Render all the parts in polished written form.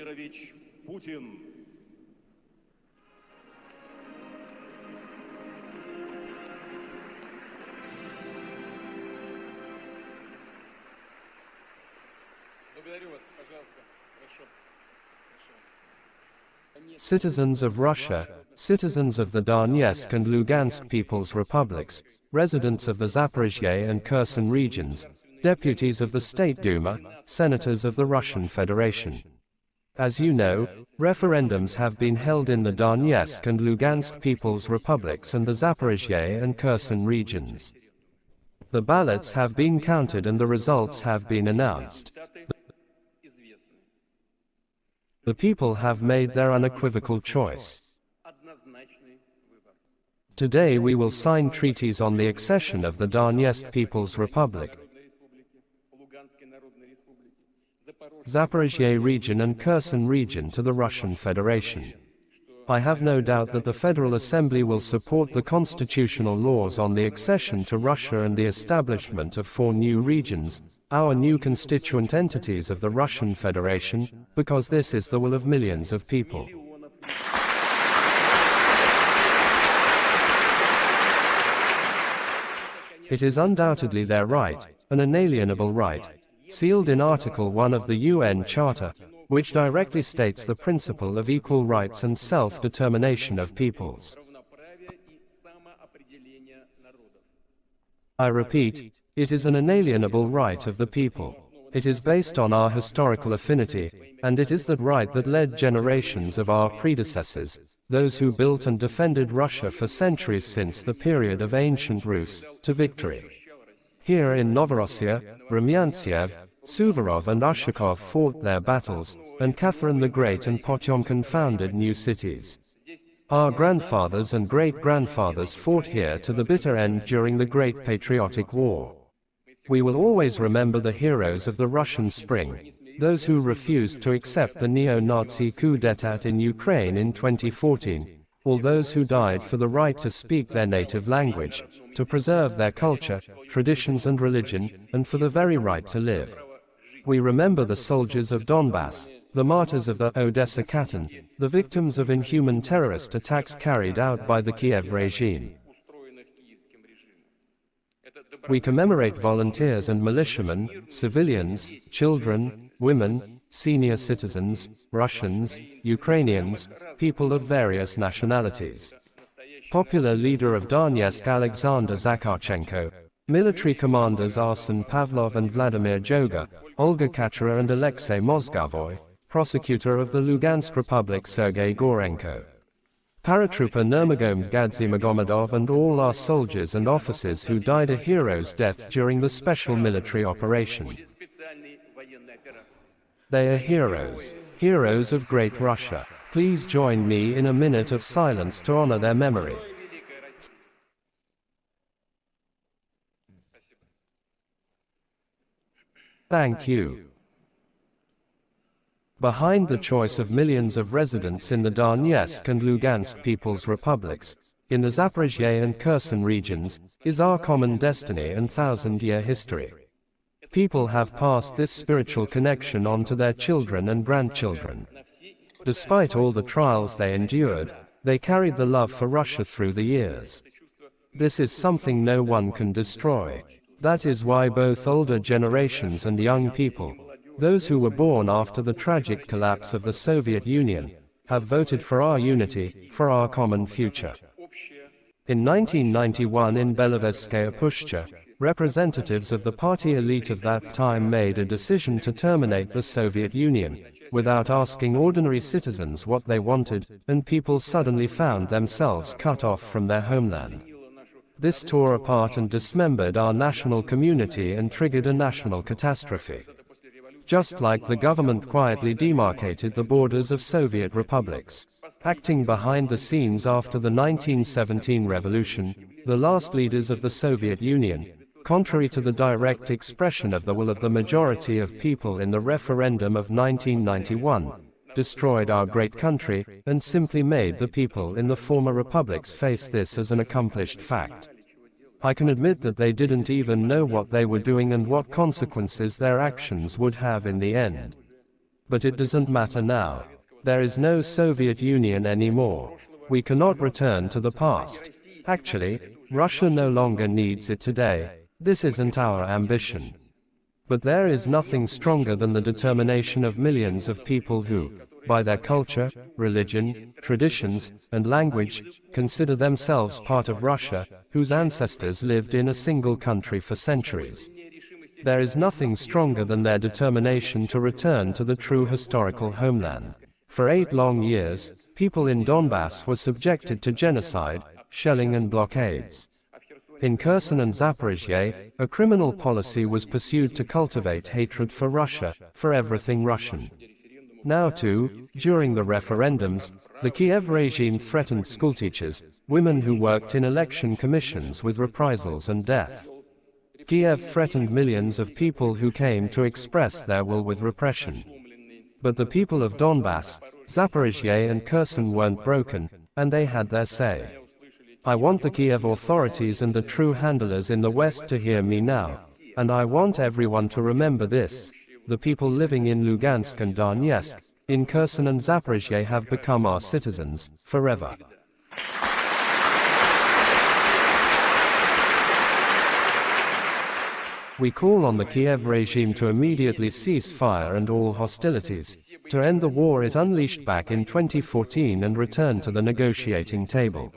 Владимирович Путин. Citizens of Russia, citizens of the Donetsk and Lugansk People's Republics, residents of the Zaporizhzhia and Kherson regions, deputies of the State Duma, senators of the Russian Federation. As you know, referendums have been held in the Donetsk and Lugansk People's Republics and the Zaporizhzhia and Kherson regions. The ballots have been counted and the results have been announced. The people have made their unequivocal choice. Today we will sign treaties on the accession of the Donetsk People's Republic, Zaporizhzhia region and Kherson region to the Russian Federation. I have no doubt that the Federal Assembly will support the constitutional laws on the accession to Russia and the establishment of 4 new regions, our new constituent entities of the Russian Federation, because this is the will of millions of people. It is undoubtedly their right, an inalienable right, sealed in Article 1 of the UN Charter, which directly states the principle of equal rights and self-determination of peoples. I repeat, it is an inalienable right of the people. It is based on our historical affinity, and it is that right that led generations of our predecessors, those who built and defended Russia for centuries since the period of ancient Rus, to victory. Here in Novorossiya, Rumyantsev, Suvorov and Ushakov fought their battles, and Catherine the Great and Potyomkin founded new cities. Our grandfathers and great-grandfathers fought here to the bitter end during the Great Patriotic War. We will always remember the heroes of the Russian Spring, those who refused to accept the neo-Nazi coup d'état in Ukraine in 2014, all those who died for the right to speak their native language, to preserve their culture, traditions and religion, and for the very right to live. We remember the soldiers of Donbass, the martyrs of the Odessa Katyn, the victims of inhuman terrorist attacks carried out by the Kiev regime. We commemorate volunteers and militiamen, civilians, children, women, senior citizens, Russians, Ukrainians, people of various nationalities. Popular leader of Donetsk Alexander Zakharchenko, military commanders Arsen Pavlov and Vladimir Joga, Olga Kachera and Alexei Mozgovoy, prosecutor of the Lugansk Republic Sergei Gorenko, paratrooper Nurmagomed Gadzi Magomedov and all our soldiers and officers who died a hero's death during the special military operation. They are heroes, heroes of great Russia. Please join me in a minute of silence to honor their memory. Thank you. Behind the choice of millions of residents in the Donetsk and Lugansk People's Republics, in the Zaporizhzhia and Kherson regions, is our common destiny and thousand-year history. People have passed this spiritual connection on to their children and grandchildren. Despite all the trials they endured, they carried the love for Russia through the years. This is something no one can destroy. That is why both older generations and young people, those who were born after the tragic collapse of the Soviet Union, have voted for our unity, for our common future. In 1991 in Belovezskaya Pushcha, representatives of the party elite of that time made a decision to terminate the Soviet Union, without asking ordinary citizens what they wanted, and people suddenly found themselves cut off from their homeland. This tore apart and dismembered our national community and triggered a national catastrophe. Just like the government quietly demarcated the borders of Soviet republics. Acting behind the scenes after the 1917 revolution, the last leaders of the Soviet Union, contrary to the direct expression of the will of the majority of people in the referendum of 1991, destroyed our great country, and simply made the people in the former republics face this as an accomplished fact. I can admit that they didn't even know what they were doing and what consequences their actions would have in the end. But it doesn't matter now. There is no Soviet Union anymore. We cannot return to the past. Actually, Russia no longer needs it today. This isn't our ambition. But there is nothing stronger than the determination of millions of people who, by their culture, religion, traditions, and language, consider themselves part of Russia, whose ancestors lived in a single country for centuries. There is nothing stronger than their determination to return to the true historical homeland. For 8 long years, people in Donbass were subjected to genocide, shelling and blockades. In Kherson and Zaporizhzhia, a criminal policy was pursued to cultivate hatred for Russia, for everything Russian. Now too, during the referendums, the Kiev regime threatened schoolteachers, women who worked in election commissions with reprisals and death. Kiev threatened millions of people who came to express their will with repression. But the people of Donbass, Zaporizhzhia and Kherson weren't broken, and they had their say. I want the Kiev authorities and the true handlers in the West to hear me now, and I want everyone to remember this. The people living in Lugansk and Donetsk, in Kherson and Zaporizhzhia have become our citizens, forever. We call on the Kiev regime to immediately cease fire and all hostilities, to end the war it unleashed back in 2014 and return to the negotiating table.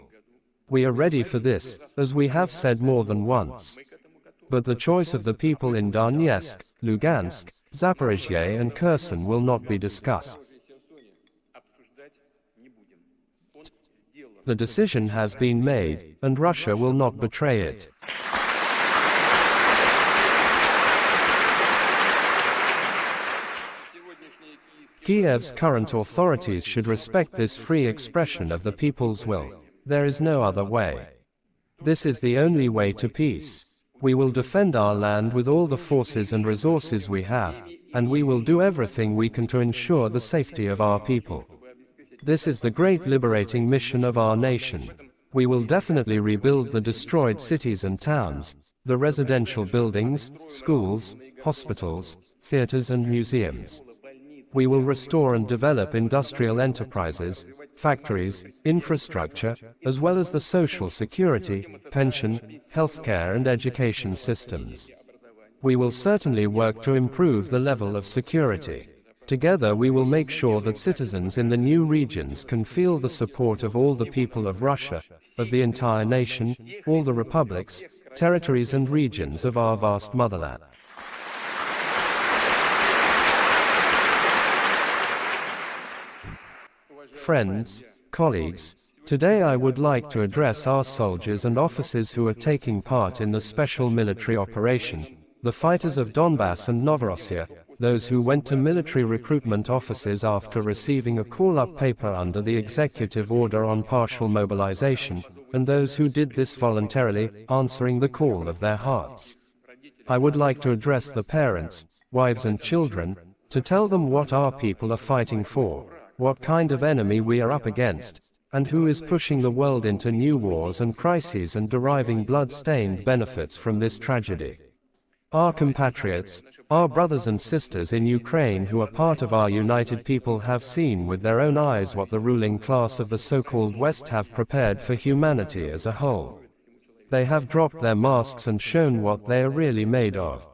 We are ready for this, as we have said more than once. But the choice of the people in Donetsk, Lugansk, Zaporizhzhia and Kherson will not be discussed. The decision has been made, and Russia will not betray it. Kiev's current authorities should respect this free expression of the people's will. There is no other way. This is the only way to peace. We will defend our land with all the forces and resources we have, and we will do everything we can to ensure the safety of our people. This is the great liberating mission of our nation. We will definitely rebuild the destroyed cities and towns, the residential buildings, schools, hospitals, theaters and museums. We will restore and develop industrial enterprises, factories, infrastructure, as well as the social security, pension, healthcare and education systems. We will certainly work to improve the level of security. Together we will make sure that citizens in the new regions can feel the support of all the people of Russia, of the entire nation, all the republics, territories and regions of our vast motherland. Friends, colleagues, today I would like to address our soldiers and officers who are taking part in the special military operation, the fighters of Donbass and Novorossiya, those who went to military recruitment offices after receiving a call-up paper under the executive order on partial mobilization, and those who did this voluntarily, answering the call of their hearts. I would like to address the parents, wives and children, to tell them what our people are fighting for, what kind of enemy we are up against, and who is pushing the world into new wars and crises and deriving blood-stained benefits from this tragedy. Our compatriots, our brothers and sisters in Ukraine who are part of our united people have seen with their own eyes what the ruling class of the so-called West have prepared for humanity as a whole. They have dropped their masks and shown what they are really made of.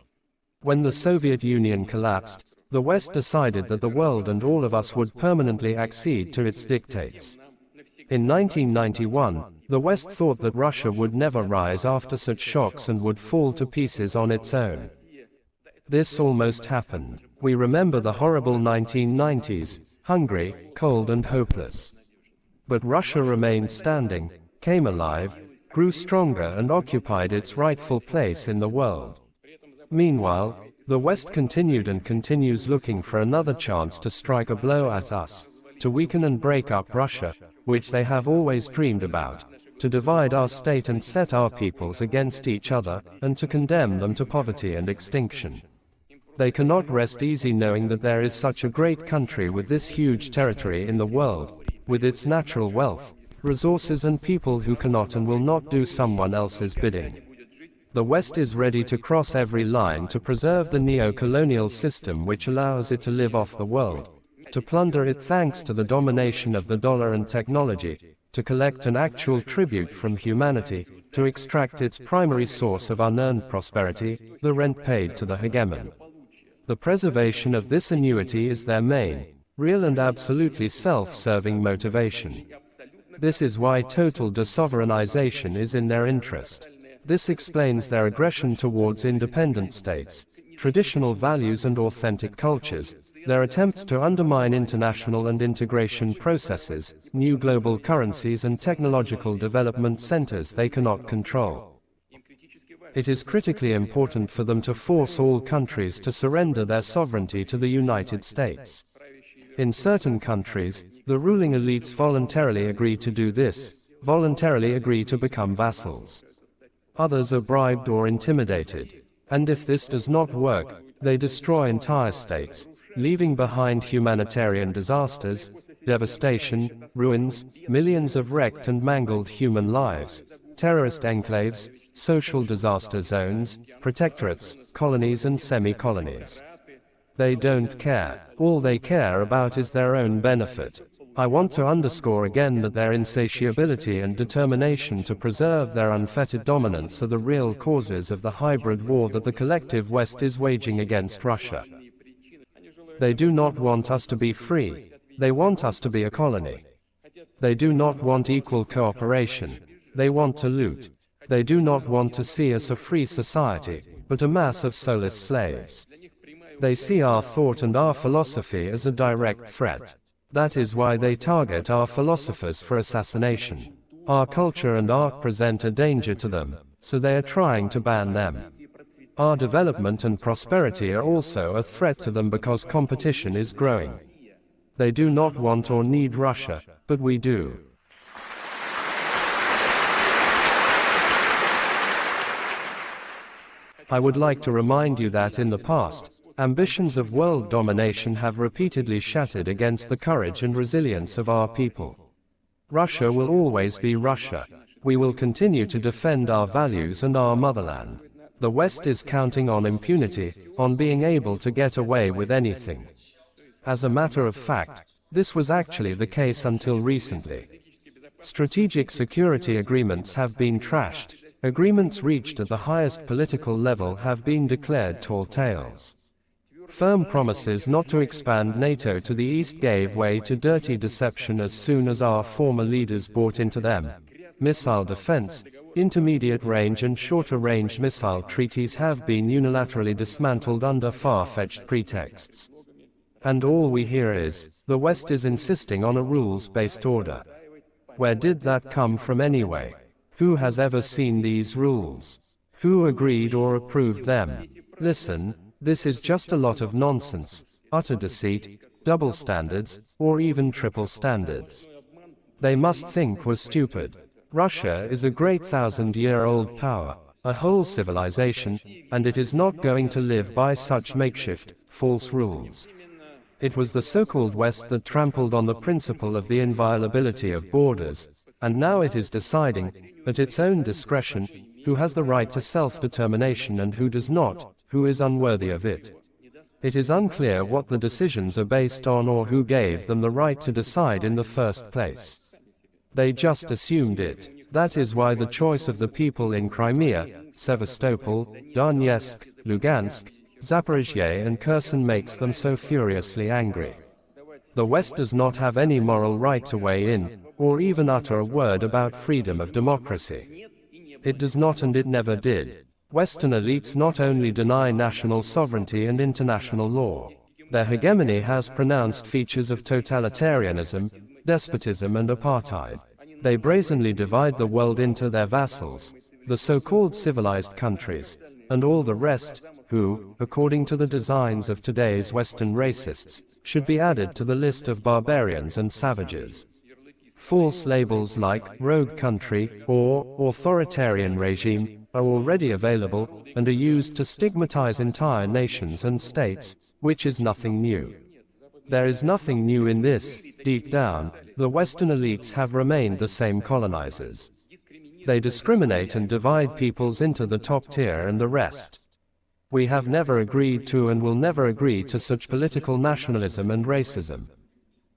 When the Soviet Union collapsed, the West decided that the world and all of us would permanently accede to its dictates. In 1991, the West thought that Russia would never rise after such shocks and would fall to pieces on its own. This almost happened. We remember the horrible 1990s, hungry, cold and hopeless. But Russia remained standing, came alive, grew stronger and occupied its rightful place in the world. Meanwhile, the West continued and continues looking for another chance to strike a blow at us, to weaken and break up Russia, which they have always dreamed about, to divide our state and set our peoples against each other, and to condemn them to poverty and extinction. They cannot rest easy knowing that there is such a great country with this huge territory in the world, with its natural wealth, resources and people who cannot and will not do someone else's bidding. The West is ready to cross every line to preserve the neo-colonial system which allows it to live off the world, to plunder it thanks to the domination of the dollar and technology, to collect an actual tribute from humanity, to extract its primary source of unearned prosperity, the rent paid to the hegemon. The preservation of this annuity is their main, real and absolutely self-serving motivation. This is why total desovereignization is in their interest. This explains their aggression towards independent states, traditional values and authentic cultures, their attempts to undermine international and integration processes, new global currencies and technological development centers they cannot control. It is critically important for them to force all countries to surrender their sovereignty to the United States. In certain countries, the ruling elites voluntarily agree to do this, voluntarily agree to become vassals. Others are bribed or intimidated. And if this does not work, they destroy entire states, leaving behind humanitarian disasters, devastation, ruins, millions of wrecked and mangled human lives, terrorist enclaves, social disaster zones, protectorates, colonies and semi-colonies. They don't care. All they care about is their own benefit. I want to underscore again that their insatiability and determination to preserve their unfettered dominance are the real causes of the hybrid war that the collective West is waging against Russia. They do not want us to be free. They want us to be a colony. They do not want equal cooperation. They want to loot. They do not want to see us a free society, but a mass of soulless slaves. They see our thought and our philosophy as a direct threat. That is why they target our philosophers for assassination. Our culture and art present a danger to them, so they are trying to ban them. Our development and prosperity are also a threat to them because competition is growing. They do not want or need Russia, but we do. I would like to remind you that in the past, ambitions of world domination have repeatedly shattered against the courage and resilience of our people. Russia will always be Russia. We will continue to defend our values and our motherland. The West is counting on impunity, on being able to get away with anything. As a matter of fact, this was actually the case until recently. Strategic security agreements have been trashed. Agreements reached at the highest political level have been declared tall tales. Firm promises not to expand NATO to the east gave way to dirty deception as soon as our former leaders bought into them. Missile defense, intermediate-range and shorter-range missile treaties have been unilaterally dismantled under far-fetched pretexts. And all we hear is, the West is insisting on a rules-based order. Where did that come from anyway? Who has ever seen these rules? Who agreed or approved them? Listen, this is just a lot of nonsense, utter deceit, double standards, or even triple standards. They must think we're stupid. Russia is a great 1,000-year-old power, a whole civilization, and it is not going to live by such makeshift, false rules. It was the so-called West that trampled on the principle of the inviolability of borders, and now it is deciding, at its own discretion, who has the right to self-determination and who does not, who is unworthy of it. It is unclear what the decisions are based on or who gave them the right to decide in the first place. They just assumed it. That is why the choice of the people in Crimea, Sevastopol, Donetsk, Lugansk, Zaporizhzhia and Kherson makes them so furiously angry. The West does not have any moral right to weigh in, or even utter a word about freedom of democracy. It does not and it never did. Western elites not only deny national sovereignty and international law. Their hegemony has pronounced features of totalitarianism, despotism and apartheid. They brazenly divide the world into their vassals, the so-called civilized countries, and all the rest, who, according to the designs of today's Western racists, should be added to the list of barbarians and savages. False labels like rogue country or authoritarian regime are already available and are used to stigmatize entire nations and states, which is nothing new. There is nothing new in this. Deep down, the Western elites have remained the same colonizers. They discriminate and divide peoples into the top tier and the rest. We have never agreed to and will never agree to such political nationalism and racism.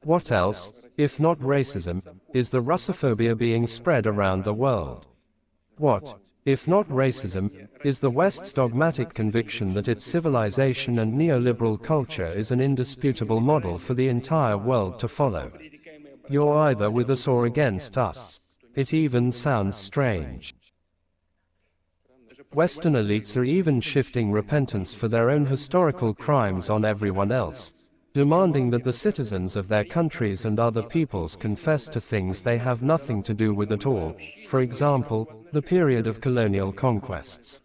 What else, if not racism, is the Russophobia being spread around the world? What, if not racism, is the West's dogmatic conviction that its civilization and neoliberal culture is an indisputable model for the entire world to follow? You're either with us or against us. It even sounds strange. Western elites are even shifting repentance for their own historical crimes on everyone else, demanding that the citizens of their countries and other peoples confess to things they have nothing to do with at all, for example, the period of colonial conquests.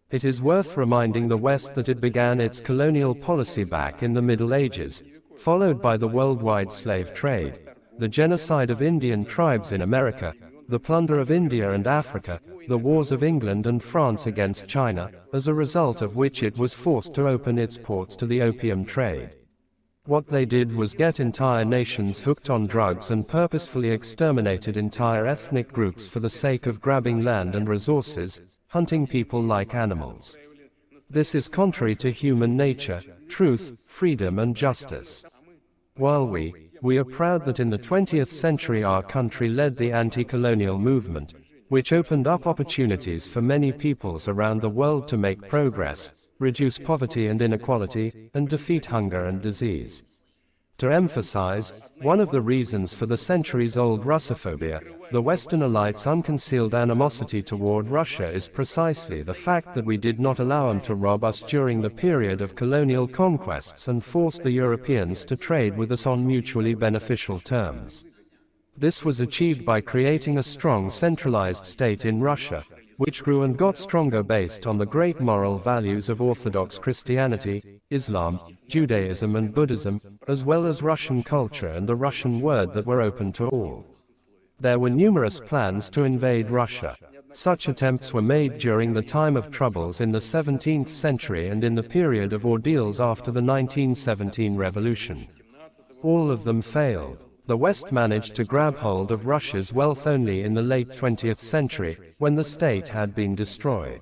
It is worth reminding the West that it began its colonial policy back in the Middle Ages, followed by the worldwide slave trade, the genocide of Indian tribes in America, the plunder of India and Africa, the wars of England and France against China, as a result of which it was forced to open its ports to the opium trade. What they did was get entire nations hooked on drugs and purposefully exterminated entire ethnic groups for the sake of grabbing land and resources, hunting people like animals. This is contrary to human nature, truth, freedom and justice. While we are proud that in the 20th century our country led the anti-colonial movement, which opened up opportunities for many peoples around the world to make progress, reduce poverty and inequality, and defeat hunger and disease. To emphasize, one of the reasons for the centuries-old Russophobia, the Western elite's unconcealed animosity toward Russia is precisely the fact that we did not allow them to rob us during the period of colonial conquests and forced the Europeans to trade with us on mutually beneficial terms. This was achieved by creating a strong centralized state in Russia, which grew and got stronger based on the great moral values of Orthodox Christianity, Islam, Judaism and Buddhism, as well as Russian culture and the Russian word that were open to all. There were numerous plans to invade Russia. Such attempts were made during the time of troubles in the 17th century and in the period of ordeals after the 1917 revolution. All of them failed. The West managed to grab hold of Russia's wealth only in the late 20th century, when the state had been destroyed.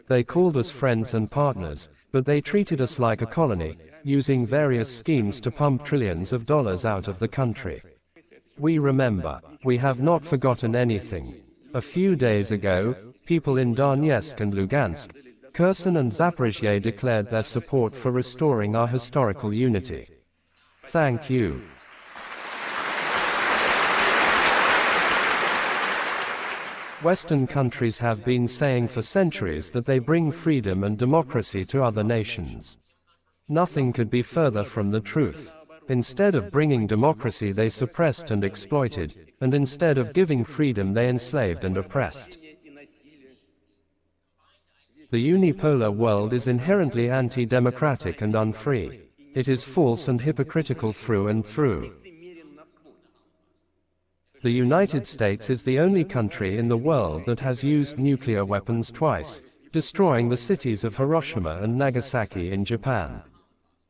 They called us friends and partners, but they treated us like a colony, using various schemes to pump trillions of dollars out of the country. We remember. We have not forgotten anything. A few days ago, people in Donetsk and Lugansk, Kherson and Zaporizhzhia declared their support for restoring our historical unity. Thank you. Western countries have been saying for centuries that they bring freedom and democracy to other nations. Nothing could be further from the truth. Instead of bringing democracy, they suppressed and exploited, and instead of giving freedom, they enslaved and oppressed. The unipolar world is inherently anti-democratic and unfree. It is false and hypocritical through and through. The United States is the only country in the world that has used nuclear weapons twice, destroying the cities of Hiroshima and Nagasaki in Japan.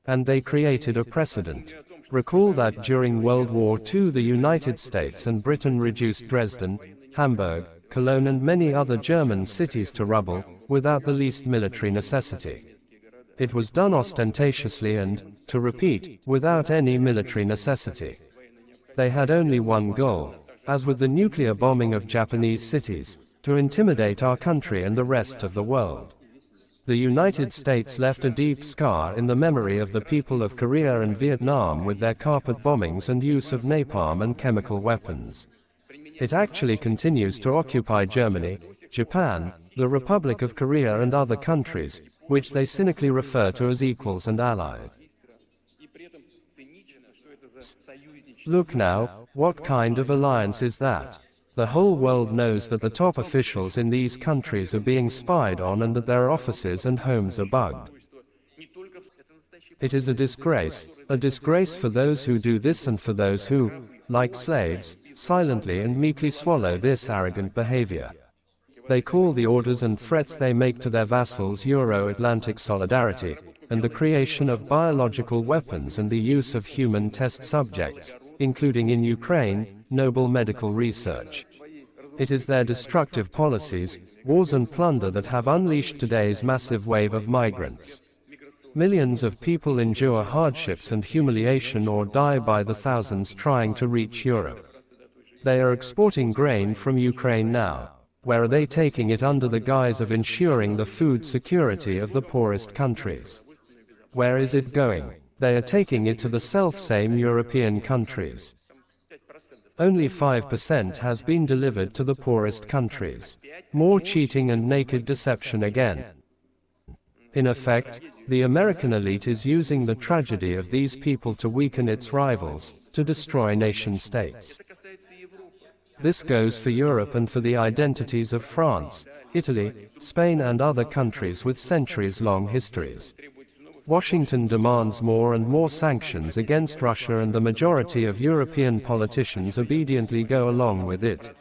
And they created a precedent. Recall that during World War II the United States and Britain reduced Dresden, Hamburg, Cologne and many other German cities to rubble, without the least military necessity. It was done ostentatiously and, to repeat, without any military necessity. They had only one goal, as with the nuclear bombing of Japanese cities, to intimidate our country and the rest of the world. The United States left a deep scar in the memory of the people of Korea and Vietnam with their carpet bombings and use of napalm and chemical weapons. It actually continues to occupy Germany, Japan, the Republic of Korea and other countries, which they cynically refer to as equals and allies. Look now, what kind of alliance is that? The whole world knows that the top officials in these countries are being spied on and that their offices and homes are bugged. It is a disgrace for those who do this and for those who, like slaves, silently and meekly swallow this arrogant behavior. They call the orders and threats they make to their vassals Euro-Atlantic solidarity, and the creation of biological weapons and the use of human test subjects, including in Ukraine, noble medical research. It is their destructive policies, wars and plunder that have unleashed today's massive wave of migrants. Millions of people endure hardships and humiliation or die by the thousands trying to reach Europe. They are exporting grain from Ukraine now. Where are they taking it under the guise of ensuring the food security of the poorest countries? Where is it going? They are taking it to the self-same European countries. Only 5% has been delivered to the poorest countries. More cheating and naked deception again. In effect, the American elite is using the tragedy of these people to weaken its rivals, to destroy nation-states. This goes for Europe and for the identities of France, Italy, Spain and other countries with centuries-long histories. Washington demands more and more sanctions against Russia, and the majority of European politicians obediently go along with it.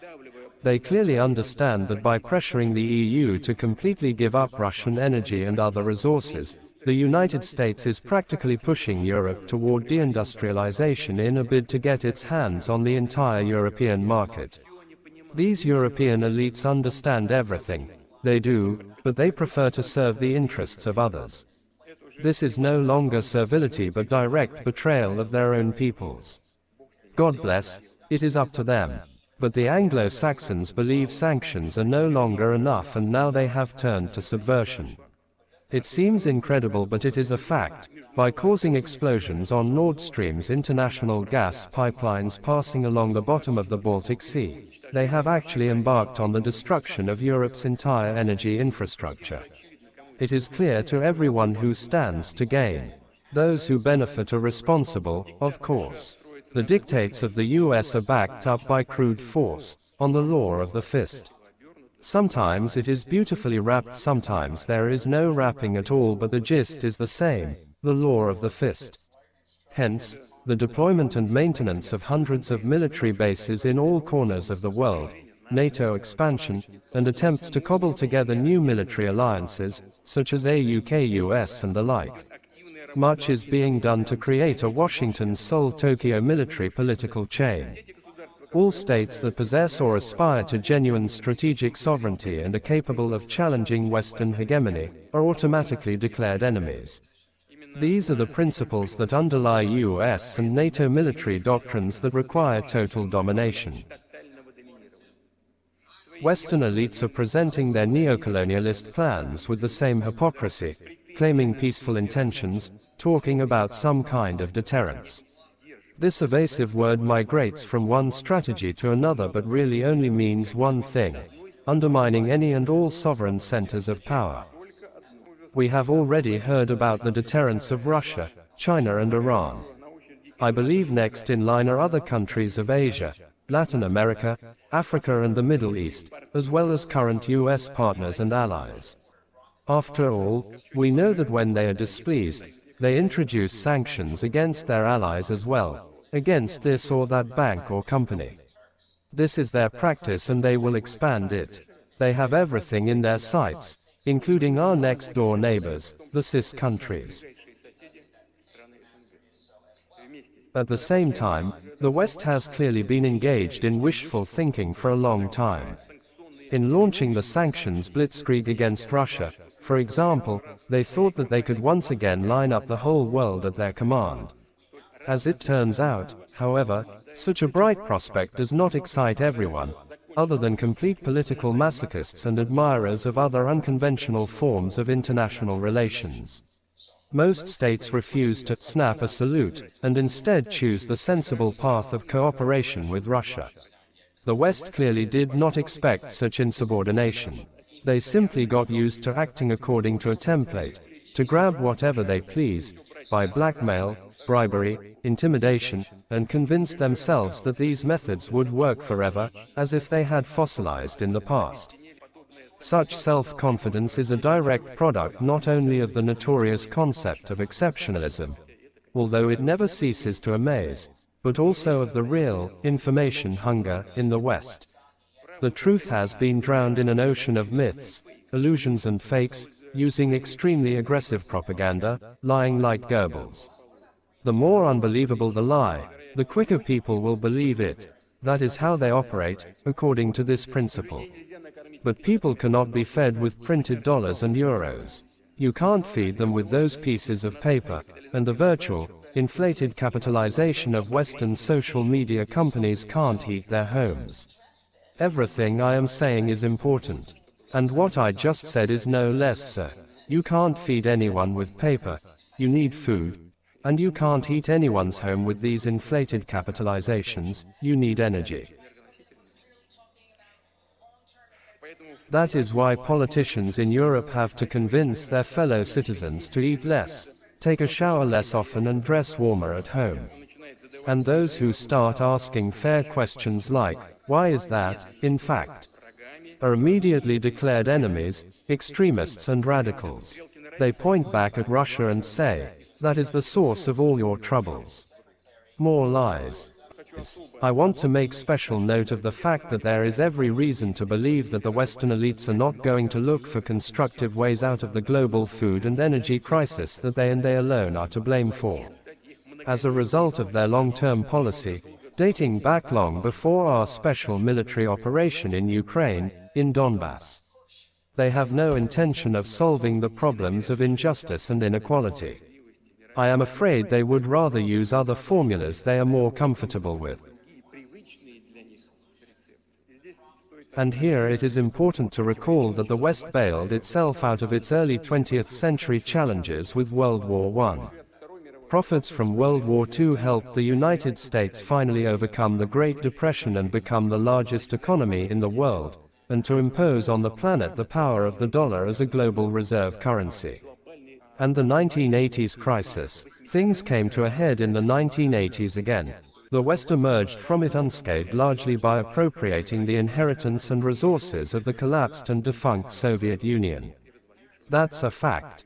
They clearly understand that by pressuring the EU to completely give up Russian energy and other resources, the United States is practically pushing Europe toward deindustrialization in a bid to get its hands on the entire European market. These European elites understand everything. They do, but they prefer to serve the interests of others. This is no longer servility but direct betrayal of their own peoples. God bless, it is up to them. But the Anglo-Saxons believe sanctions are no longer enough, and now they have turned to subversion. It seems incredible, but it is a fact. By causing explosions on Nord Stream's international gas pipelines passing along the bottom of the Baltic Sea, they have actually embarked on the destruction of Europe's entire energy infrastructure. It is clear to everyone who stands to gain. Those who benefit are responsible, of course. The dictates of the US are backed up by crude force, on the law of the fist. Sometimes it is beautifully wrapped, sometimes there is no wrapping at all, but the gist is the same, the law of the fist. Hence, the deployment and maintenance of hundreds of military bases in all corners of the world, NATO expansion, and attempts to cobble together new military alliances, such as UK-US and the like. Much is being done to create a Washington-Seoul-Tokyo military political chain. All states that possess or aspire to genuine strategic sovereignty and are capable of challenging Western hegemony are automatically declared enemies. These are the principles that underlie US and NATO military doctrines that require total domination. Western elites are presenting their neocolonialist plans with the same hypocrisy, claiming peaceful intentions, talking about some kind of deterrence. This evasive word migrates from one strategy to another but really only means one thing: undermining any and all sovereign centers of power. We have already heard about the deterrence of Russia, China and Iran. I believe next in line are other countries of Asia, Latin America, Africa and the Middle East, as well as current US partners and allies. After all, we know that when they are displeased, they introduce sanctions against their allies as well, against this or that bank or company. This is their practice and they will expand it. They have everything in their sights, including our next-door neighbors, the CIS countries. At the same time, the West has clearly been engaged in wishful thinking for a long time. In launching the sanctions blitzkrieg against Russia, for example, they thought that they could once again line up the whole world at their command. As it turns out, however, such a bright prospect does not excite everyone, other than complete political masochists and admirers of other unconventional forms of international relations. Most states refuse to snap a salute, and instead choose the sensible path of cooperation with Russia. The West clearly did not expect such insubordination. They simply got used to acting according to a template, to grab whatever they please, by blackmail, bribery, intimidation, and convinced themselves that these methods would work forever, as if they had fossilized in the past. Such self-confidence is a direct product not only of the notorious concept of exceptionalism, although it never ceases to amaze, but also of the real information hunger in the West. The truth has been drowned in an ocean of myths, illusions and fakes, using extremely aggressive propaganda, lying like Goebbels. The more unbelievable the lie, the quicker people will believe it. That is how they operate, according to this principle. But people cannot be fed with printed dollars and euros. You can't feed them with those pieces of paper, and the virtual, inflated capitalization of Western social media companies can't heat their homes. Everything I am saying is important. And what I just said is no less so. You can't feed anyone with paper. You need food. And you can't heat anyone's home with these inflated capitalizations. You need energy. That is why politicians in Europe have to convince their fellow citizens to eat less, take a shower less often and dress warmer at home. And those who start asking fair questions like, why is that, in fact, are immediately declared enemies, extremists and radicals. They point back at Russia and say, that is the source of all your troubles. More lies. I want to make special note of the fact that there is every reason to believe that the Western elites are not going to look for constructive ways out of the global food and energy crisis that they and they alone are to blame for. As a result of their long-term policy, dating back long before our special military operation in Ukraine, in Donbass, they have no intention of solving the problems of injustice and inequality. I am afraid they would rather use other formulas they are more comfortable with. And here it is important to recall that the West bailed itself out of its early 20th century challenges with World War I. Profits from World War II helped the United States finally overcome the Great Depression and become the largest economy in the world, and to impose on the planet the power of the dollar as a global reserve currency. And the 1980s crisis, things came to a head in the 1980s again. The West emerged from it unscathed largely by appropriating the inheritance and resources of the collapsed and defunct Soviet Union. That's a fact.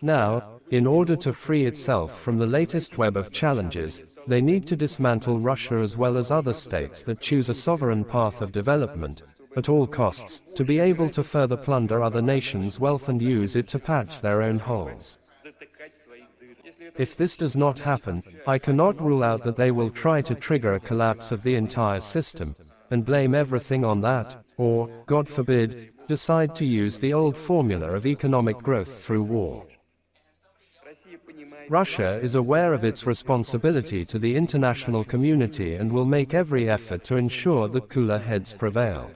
Now, in order to free itself from the latest web of challenges, they need to dismantle Russia as well as other states that choose a sovereign path of development, at all costs, to be able to further plunder other nations' wealth and use it to patch their own holes. If this does not happen, I cannot rule out that they will try to trigger a collapse of the entire system, and blame everything on that, or, God forbid, decide to use the old formula of economic growth through war. Russia is aware of its responsibility to the international community and will make every effort to ensure that cooler heads prevail.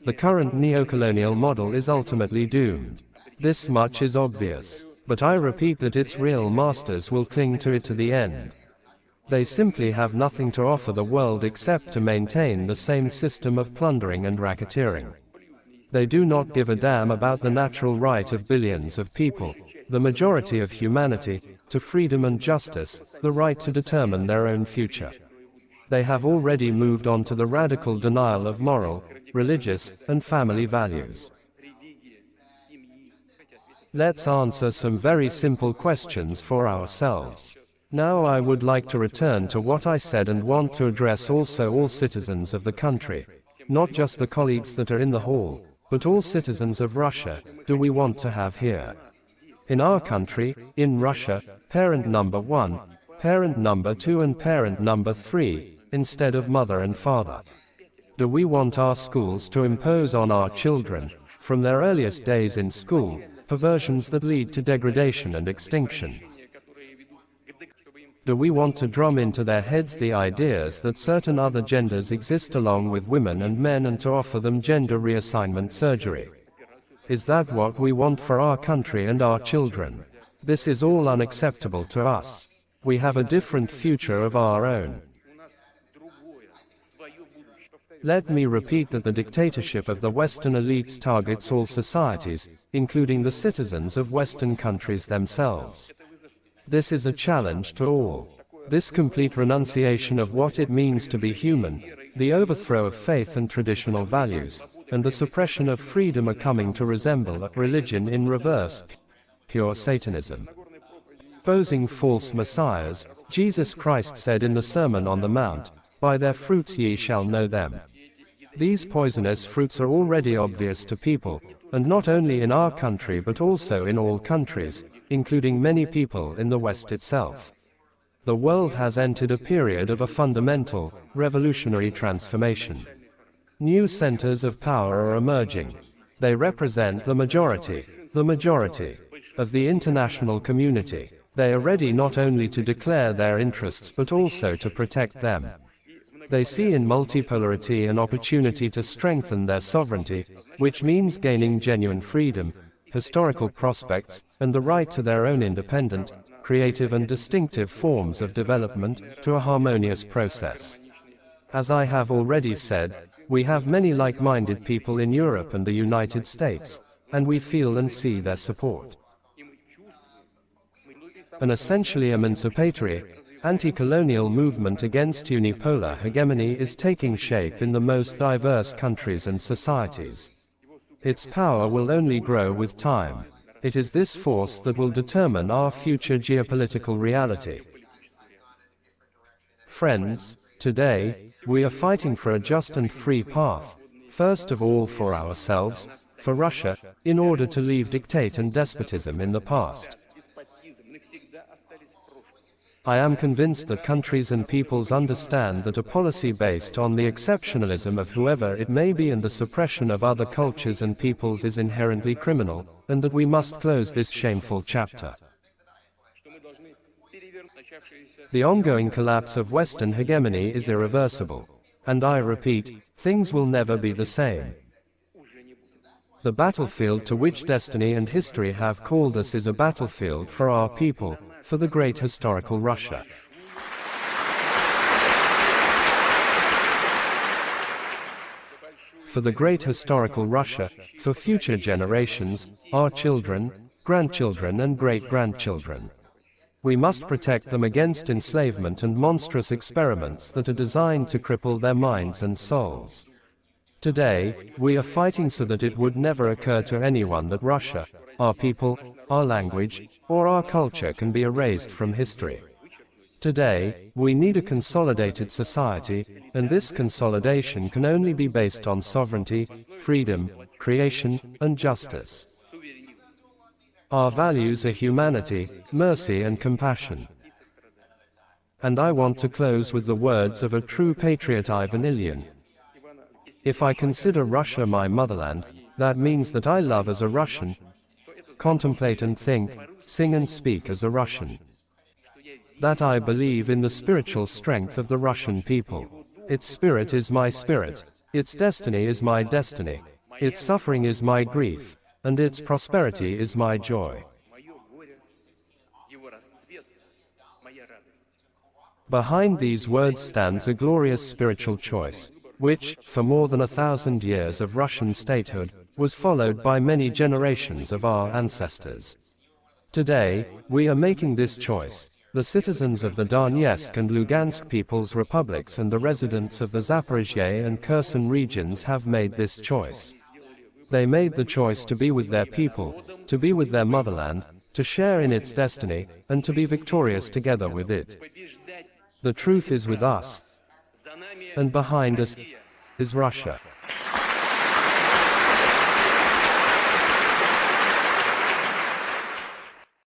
The current neocolonial model is ultimately doomed. This much is obvious. But I repeat that its real masters will cling to it to the end. They simply have nothing to offer the world except to maintain the same system of plundering and racketeering. They do not give a damn about the natural right of billions of people, the majority of humanity, to freedom and justice, the right to determine their own future. They have already moved on to the radical denial of moral, religious, and family values. Let's answer some very simple questions for ourselves. Now I would like to return to what I said and want to address also all citizens of the country. Not just the colleagues that are in the hall, but all citizens of Russia, do we want to have here? In our country, in Russia, parent number 1, parent number 2 and parent number 3, instead of mother and father. Do we want our schools to impose on our children, from their earliest days in school, perversions that lead to degradation and extinction? Do we want to drum into their heads the ideas that certain other genders exist along with women and men and to offer them gender reassignment surgery? Is that what we want for our country and our children? This is all unacceptable to us. We have a different future of our own. Let me repeat that the dictatorship of the Western elites targets all societies, including the citizens of Western countries themselves. This is a challenge to all. This complete renunciation of what it means to be human, the overthrow of faith and traditional values, and the suppression of freedom are coming to resemble a religion in reverse, pure Satanism. Posing false messiahs, Jesus Christ said in the Sermon on the Mount, "By their fruits ye shall know them." These poisonous fruits are already obvious to people, and not only in our country but also in all countries, including many people in the West itself. The world has entered a period of a fundamental, revolutionary transformation. New centers of power are emerging. They represent the majority of the international community. They are ready not only to declare their interests but also to protect them. They see in multipolarity an opportunity to strengthen their sovereignty, which means gaining genuine freedom, historical prospects, and the right to their own independent, creative and distinctive forms of development, to a harmonious process. As I have already said, we have many like-minded people in Europe and the United States, and we feel and see their support. An essentially emancipatory, anti-colonial movement against unipolar hegemony is taking shape in the most diverse countries and societies. Its power will only grow with time. It is this force that will determine our future geopolitical reality. Friends, today, we are fighting for a just and free path, first of all for ourselves, for Russia, in order to leave dictate and despotism in the past. I am convinced that countries and peoples understand that a policy based on the exceptionalism of whoever it may be and the suppression of other cultures and peoples is inherently criminal, and that we must close this shameful chapter. The ongoing collapse of Western hegemony is irreversible. And I repeat, things will never be the same. The battlefield to which destiny and history have called us is a battlefield for our people, for the great historical Russia. For the great historical Russia, for future generations, our children, grandchildren and great-grandchildren. We must protect them against enslavement and monstrous experiments that are designed to cripple their minds and souls. Today, we are fighting so that it would never occur to anyone that Russia, our people, our language, or our culture can be erased from history. Today, we need a consolidated society, and this consolidation can only be based on sovereignty, freedom, creation, and justice. Our values are humanity, mercy and compassion. And I want to close with the words of a true patriot Ivan Ilyin. If I consider Russia my motherland, that means that I love as a Russian, contemplate and think, sing and speak as a Russian. That I believe in the spiritual strength of the Russian people. Its spirit is my spirit, its destiny is my destiny, its suffering is my grief, and its prosperity is my joy. Behind these words stands a glorious spiritual choice, which, for more than 1,000 years of Russian statehood, was followed by many generations of our ancestors. Today, we are making this choice. The citizens of the Donetsk and Lugansk People's Republics and the residents of the Zaporizhzhia and Kherson regions have made this choice. They made the choice to be with their people, to be with their motherland, to share in its destiny, and to be victorious together with it. The truth is with us, and behind us is Russia.